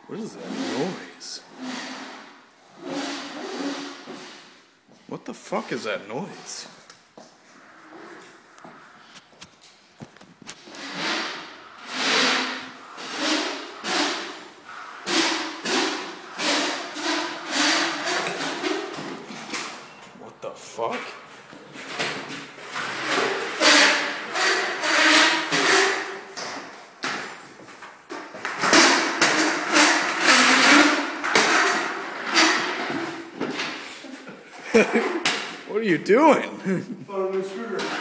What is that noise? What the fuck is that noise? What the fuck? What are you doing? Found a new screwdriver.